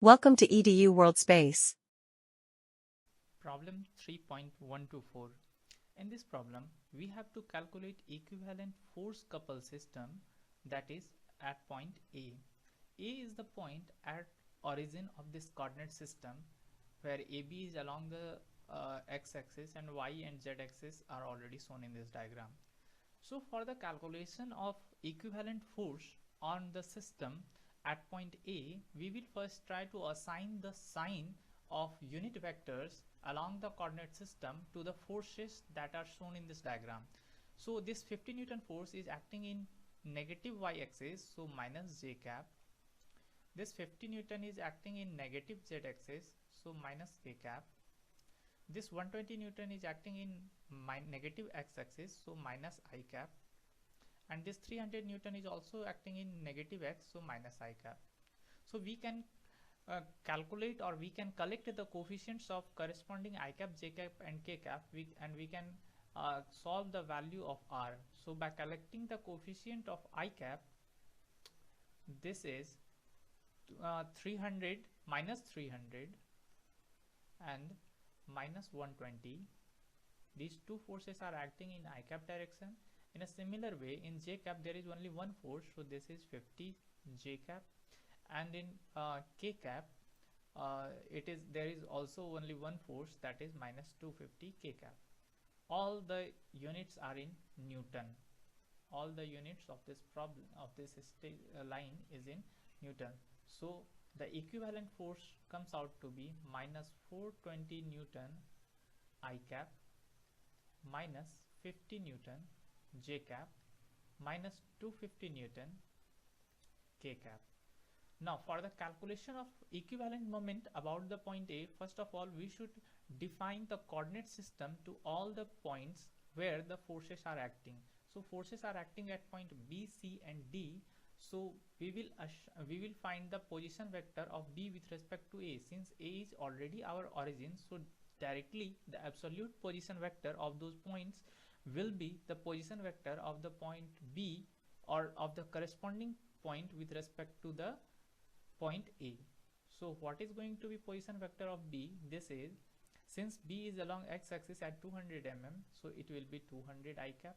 Welcome to EDU World Space. Problem 3.124. In this problem, we have to calculate equivalent force couple system that is at point A. A is the point at origin of this coordinate system where AB is along the x-axis and y and z-axis are already shown in this diagram. So for the calculation of equivalent force on the system at point A, we will first try to assign the sign of unit vectors along the coordinate system to the forces that are shown in this diagram. So this 50 Newton force is acting in negative y-axis, so minus j cap. This 50 Newton is acting in negative z-axis, so minus k cap. This 120 Newton is acting in negative x-axis, so minus I cap. And this 300 Newton is also acting in negative x, so minus I cap. So we can calculate, or we can collect the coefficients of corresponding I cap, j cap and k cap, and we can solve the value of r. So by collecting the coefficient of I cap, this is 300 minus 300 and minus 120. These two forces are acting in I cap direction. In a similar way, in j cap there is only one force, so this is 50 j cap, and in k cap there is also only one force, that is minus 250 k cap. All the units are in Newton. All the units of this problem of this line is in Newton. So the equivalent force comes out to be minus 420 Newton I cap minus 50 Newton j cap minus 250 Newton k cap. Now for the calculation of equivalent moment about the point A, first of all we should define the coordinate system to all the points where the forces are acting. So forces are acting at point B, C and D. So we will find the position vector of B with respect to A. Since A is already our origin, so directly the absolute position vector of those points will be the position vector of the point B, or of the corresponding point with respect to the point A. So what is going to be position vector of B? This is, since B is along x-axis at 200 mm, so it will be 200 I cap.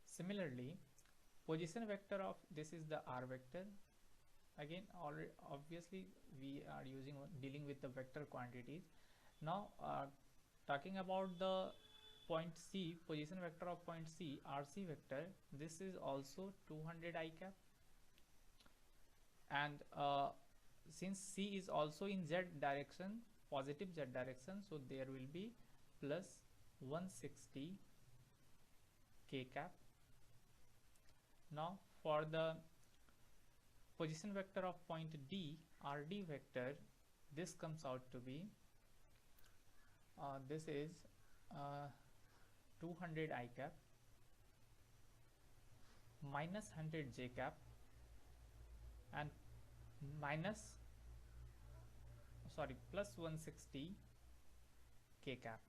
Similarly, position vector of this is the R vector. Again, obviously we are dealing with the vector quantities. Now talking about the point C, position vector of point C, RC vector, this is also 200 I cap. And since C is also in Z direction, positive Z direction, so there will be plus 160 K cap. Now for the position vector of point D, RD vector, this comes out to be this is 200 I cap minus 100 J cap and plus 160 K cap.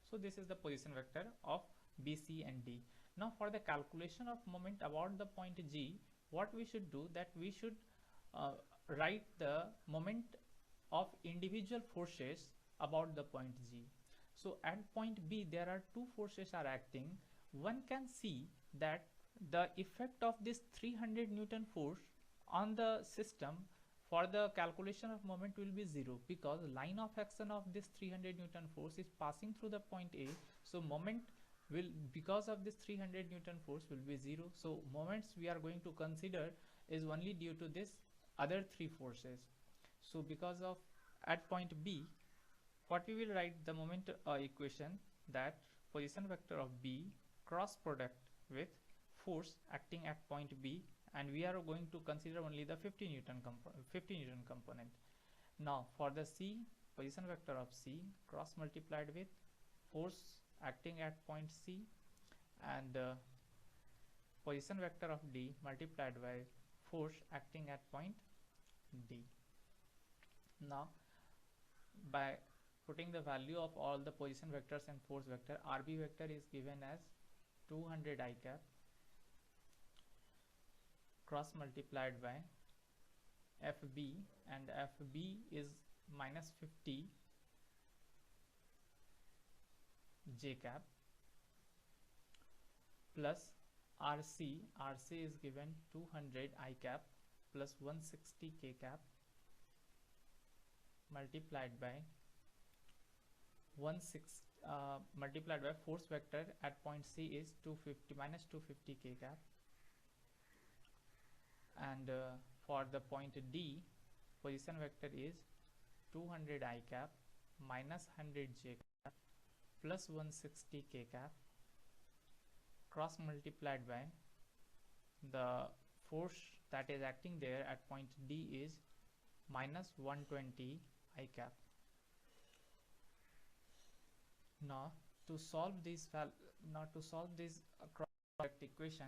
So this is the position vector of B, C and D. Now for the calculation of moment about the point G, what we should do, that we should write the moment of individual forces about the point G. So at point B there are two forces are acting. One can see that the effect of this 300 Newton force on the system for the calculation of moment will be 0, because line of action of this 300 Newton force is passing through the point A. So moment will, because of this 300 Newton force, will be 0. So moments we are going to consider is only due to this other three forces. So because of at point B, what we will write the moment equation, that position vector of B cross product with force acting at point B, and we are going to consider only the 50 Newton component. Now for the C, position vector of C cross multiplied with force acting at point C, and position vector of D multiplied by force acting at point D. Now by putting the value of all the position vectors and force vector, RB vector is given as 200 I cap cross multiplied by FB, and FB is minus 50 J cap, plus RC is given 200 I cap plus 160 K cap multiplied by multiplied by force vector at point C is 250 minus 250 K cap, and for the point D, position vector is 200 I cap minus 100 J cap plus 160 K cap cross multiplied by the force that is acting there at point D is minus 120 I cap. Now to solve this cross product equation,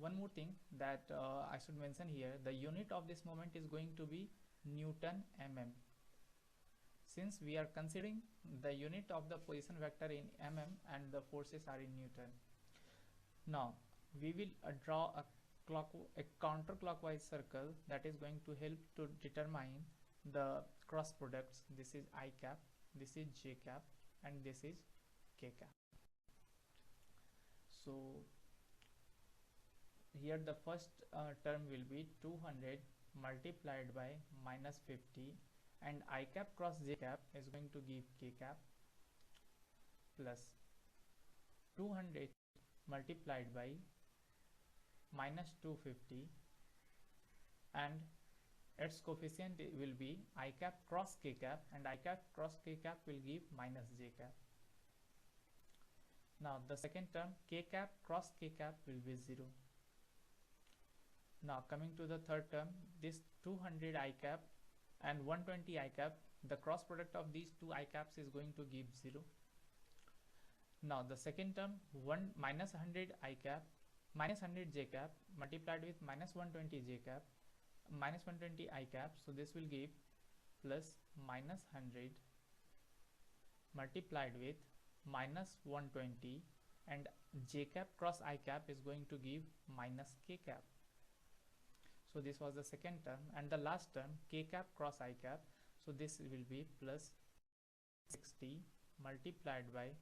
one more thing that I should mention here: the unit of this moment is going to be Newton mm. Since we are considering the unit of the position vector in mm and the forces are in Newton. Now we will draw a counterclockwise circle that is going to help to determine the cross products. This is I cap, this is J cap, and this is K cap. So here the first term will be 200 multiplied by minus 50, and I cap cross J cap is going to give K cap, plus 200 multiplied by minus 250, and its coefficient will be I cap cross K cap, and I cap cross K cap will give minus J cap. Now the second term, K cap cross K cap will be 0. Now coming to the third term, this 200 I cap and 120 I cap, the cross product of these two I caps is going to give 0. Now the second term, minus 100 I cap minus 100 J cap multiplied with minus 120 J cap minus 120 I cap, so this will give plus minus 100 multiplied with minus 120, and J cap cross I cap is going to give minus K cap. So this was the second term, and the last term, K cap cross I cap, so this will be plus 60 multiplied by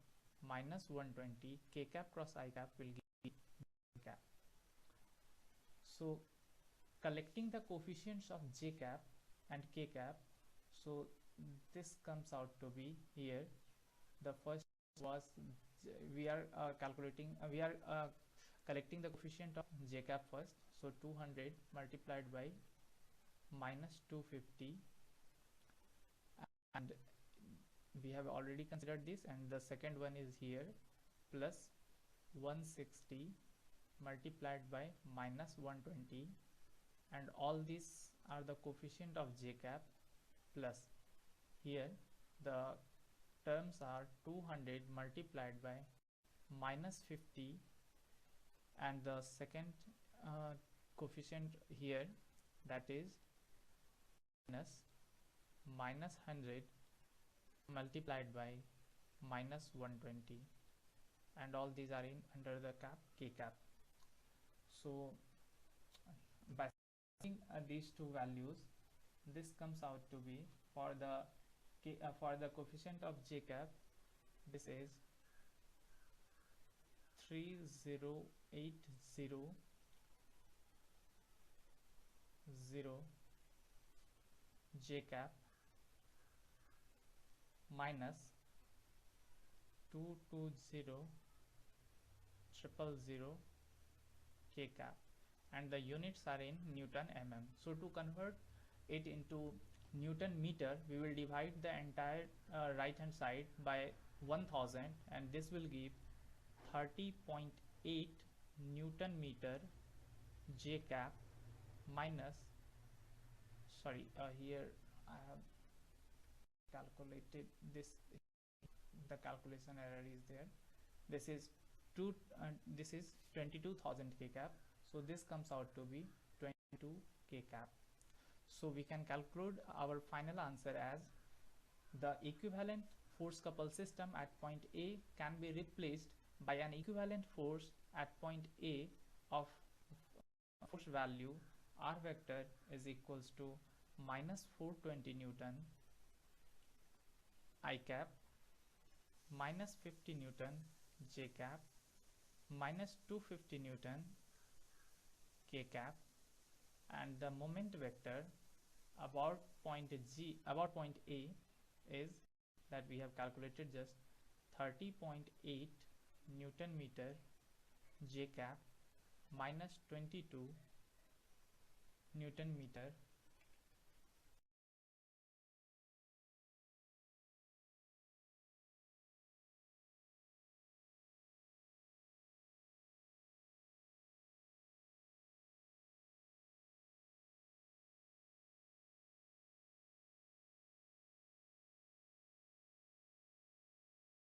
minus 120, K cap cross I cap will give J cap. So collecting the coefficients of J cap and K cap, so this comes out to be here. The first was we are collecting the coefficient of J cap first, so 200 multiplied by minus 250, and we have already considered this, and the second one is here, plus 160 multiplied by minus 120, and all these are the coefficient of J cap, plus here the terms are 200 multiplied by minus 50, and the second coefficient here, that is minus 100 multiplied by minus 120, and all these are in under the cap K cap. So by these two values, this comes out to be for the coefficient of J cap, this is 3080 J cap minus 220 000 K cap, and the units are in Newton mm. So to convert it into Newton meter, we will divide the entire right hand side by 1000, and this will give 30.8 Newton meter J cap minus, sorry, here I have calculated this, the calculation error is there. This is 22,000 K cap, so this comes out to be 22 K cap. So we can calculate our final answer as the equivalent force coupled system at point A can be replaced by an equivalent force at point A of force value R vector is equals to minus 420 Newton I cap, minus 50 Newton J cap, minus 250 Newton K cap, and the moment vector about point A is that we have calculated just 30.8 Newton meter J cap minus 22 Newton meter